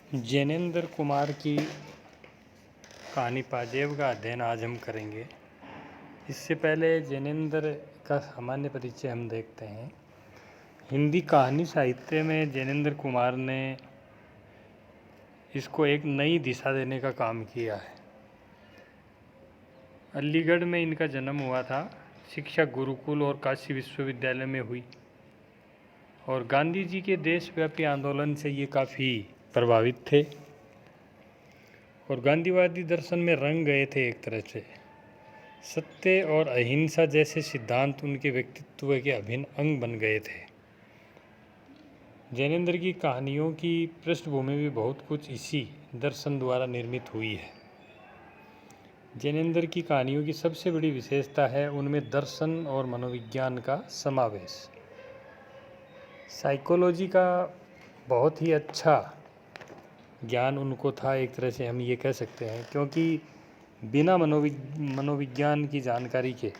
जैनेंद्र कुमार की कहानी पाजेब का अध्ययन आज हम करेंगे। इससे पहले जैनेंद्र का सामान्य परिचय हम देखते हैं। हिंदी कहानी साहित्य में जैनेंद्र कुमार ने इसको एक नई दिशा देने का काम किया है। अलीगढ़ में इनका जन्म हुआ था। शिक्षा गुरुकुल और काशी विश्वविद्यालय में हुई और गांधी जी के देशव्यापी आंदोलन से ये काफ़ी प्रभावित थे और गांधीवादी दर्शन में रंग गए थे। एक तरह से सत्य और अहिंसा जैसे सिद्धांत उनके व्यक्तित्व के अभिन्न अंग बन गए थे। जैनेंद्र की कहानियों की पृष्ठभूमि भी बहुत कुछ इसी दर्शन द्वारा निर्मित हुई है। जैनेंद्र की कहानियों की सबसे बड़ी विशेषता है उनमें दर्शन और मनोविज्ञान का समावेश। साइकोलॉजी का बहुत ही अच्छा ज्ञान उनको था, एक तरह से हम ये कह सकते हैं, क्योंकि बिना मनोविज्ञान की जानकारी के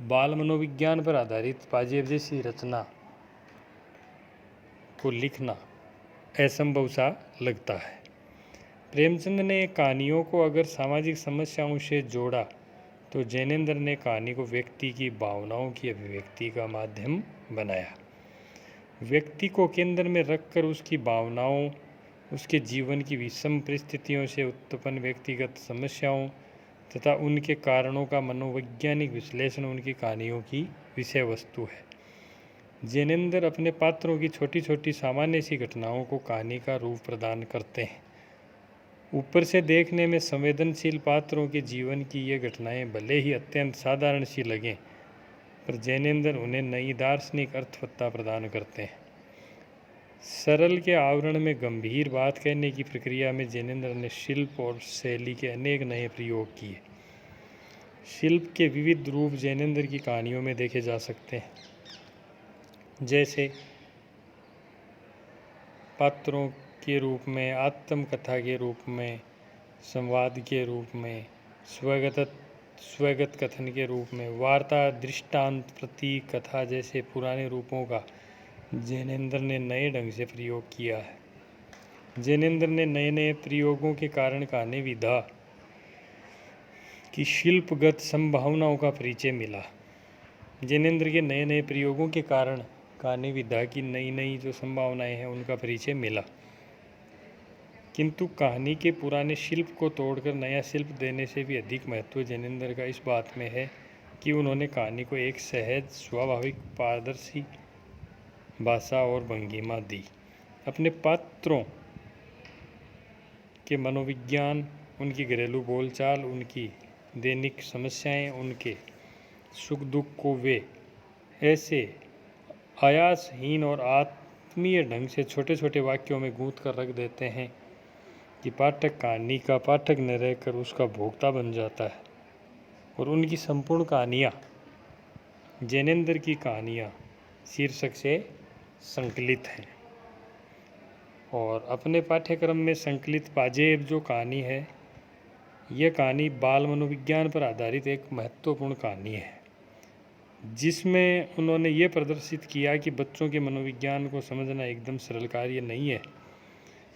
बाल मनोविज्ञान पर आधारित पाजेब जैसी रचना को लिखना असंभव सा लगता है। प्रेमचंद ने कहानियों को अगर सामाजिक समस्याओं से जोड़ा तो जैनेंद्र ने कहानी को व्यक्ति की भावनाओं की अभिव्यक्ति का माध्यम बनाया। व्यक्ति को केंद्र में रखकर उसकी भावनाओं, उसके जीवन की विषम परिस्थितियों से उत्पन्न व्यक्तिगत समस्याओं तथा उनके कारणों का मनोवैज्ञानिक विश्लेषण उनकी कहानियों की विषय वस्तु है। जैनेंद्र अपने पात्रों की छोटी छोटी सामान्य सी घटनाओं को कहानी का रूप प्रदान करते हैं। ऊपर से देखने में संवेदनशील पात्रों के जीवन की ये घटनाएं भले ही अत्यंत साधारण सी लगें, पर जैनेंद्र उन्हें नई दार्शनिक अर्थवत्ता प्रदान करते हैं। सरल के आवरण में गंभीर बात कहने की प्रक्रिया में जैनेंद्र ने शिल्प और शैली के अनेक नए प्रयोग किए। शिल्प के विविध रूप जैनेंद्र की कहानियों में देखे जा सकते हैं, जैसे पात्रों के रूप में, आत्मकथा के रूप में, संवाद के रूप में, स्वगत कथन के रूप में, वार्ता, दृष्टांत, प्रतीक, कथा जैसे पुराने रूपों का जैनेंद्र ने नए ढंग से प्रयोग किया है। जैनेंद्र ने नए नए प्रयोगों के कारण कहानी विधा की शिल्पगत संभावनाओं का परिचय मिला। जैनेंद्र के नए नए प्रयोगों के कारण कहानी विधा की नई नई जो संभावनाएं हैं उनका परिचय मिला, किंतु कहानी के पुराने शिल्प को तोड़कर नया शिल्प देने से भी अधिक महत्व जैनेंद्र का इस बात में है कि उन्होंने कहानी को एक सहज, स्वाभाविक, पारदर्शी भाषा और भंगिमा दी। अपने पात्रों के मनोविज्ञान, उनकी घरेलू बोलचाल, उनकी दैनिक समस्याएं, उनके सुख दुख को वे ऐसे आयासहीन और आत्मीय ढंग से छोटे छोटे वाक्यों में गूंथ कर रख देते हैं कि पाठक कहानी का पाठक न रहकर उसका भोक्ता बन जाता है। और उनकी संपूर्ण कहानियाँ, जैनेंद्र की कहानियाँ शीर्षक से संकलित हैं और अपने पाठ्यक्रम में संकलित पाजेब जो कहानी है, यह कहानी बाल मनोविज्ञान पर आधारित एक महत्वपूर्ण कहानी है, जिसमें उन्होंने ये प्रदर्शित किया कि बच्चों के मनोविज्ञान को समझना एकदम सरल कार्य नहीं है।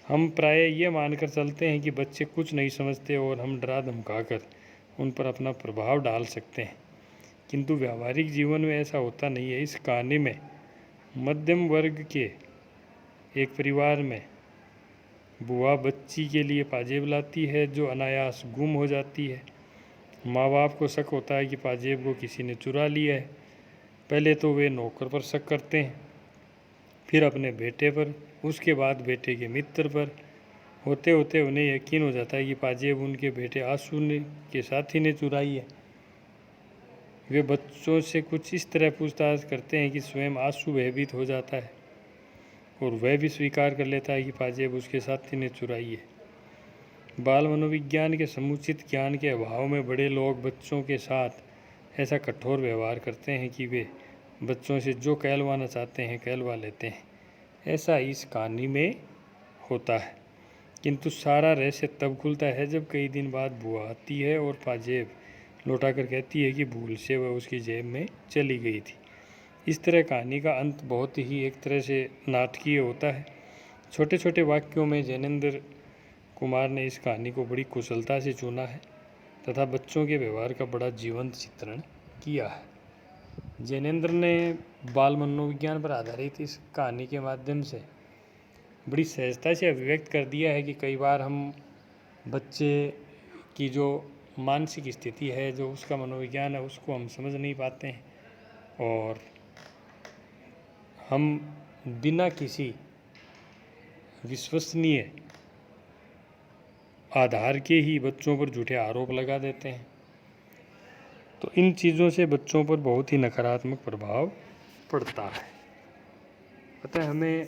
हम प्राय ये मानकर चलते हैं कि बच्चे कुछ नहीं समझते और हम डरा धमकाकर उन पर अपना प्रभाव डाल सकते हैं, किंतु व्यावहारिक जीवन में ऐसा होता नहीं है। इस कहानी में मध्यम वर्ग के एक परिवार में बुआ बच्ची के लिए पाजेब लाती है जो अनायास गुम हो जाती है। माँ बाप को शक होता है कि पाजेब को किसी ने चुरा लिया है। पहले तो वे नौकर पर शक करते हैं, फिर अपने बेटे पर, उसके बाद बेटे के मित्र पर। होते होते उन्हें यकीन हो जाता है कि पाजेब उनके बेटे आशू ने के साथी ने चुराई है। वे बच्चों से कुछ इस तरह पूछताछ करते हैं कि स्वयं आशू भयभीत हो जाता है और वह भी स्वीकार कर लेता है कि पाजेब उसके साथी ने चुराई है। बाल मनोविज्ञान के समुचित ज्ञान के अभाव में बड़े लोग बच्चों के साथ ऐसा कठोर व्यवहार करते हैं कि वे बच्चों से जो कहलवाना चाहते हैं कहलवा लेते हैं। ऐसा इस कहानी में होता है, किंतु सारा रहस्य तब खुलता है जब कई दिन बाद बुआ आती है और पाजेब लौटाकर कहती है कि भूल से वह उसकी जेब में चली गई थी। इस तरह कहानी का अंत बहुत ही एक तरह से नाटकीय होता है। छोटे छोटे वाक्यों में जैनेंद्र कुमार ने इस कहानी को बड़ी कुशलता से चुना है तथा बच्चों के व्यवहार का बड़ा जीवंत चित्रण किया है। जैनेंद्र ने बाल मनोविज्ञान पर आधारित इस कहानी के माध्यम से बड़ी सहजता से अभिव्यक्त कर दिया है कि कई बार हम बच्चे की जो मानसिक स्थिति है, जो उसका मनोविज्ञान है, उसको हम समझ नहीं पाते हैं और हम बिना किसी विश्वसनीय आधार के ही बच्चों पर झूठे आरोप लगा देते हैं। तो इन चीज़ों से बच्चों पर बहुत ही नकारात्मक प्रभाव पड़ता है। अतः हमें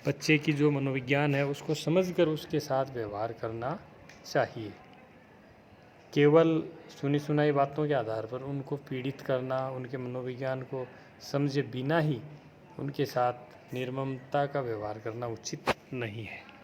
बच्चे की जो मनोविज्ञान है उसको समझकर उसके साथ व्यवहार करना चाहिए। केवल सुनी सुनाई बातों के आधार पर उनको पीड़ित करना, उनके मनोविज्ञान को समझे बिना ही उनके साथ निर्ममता का व्यवहार करना उचित नहीं है।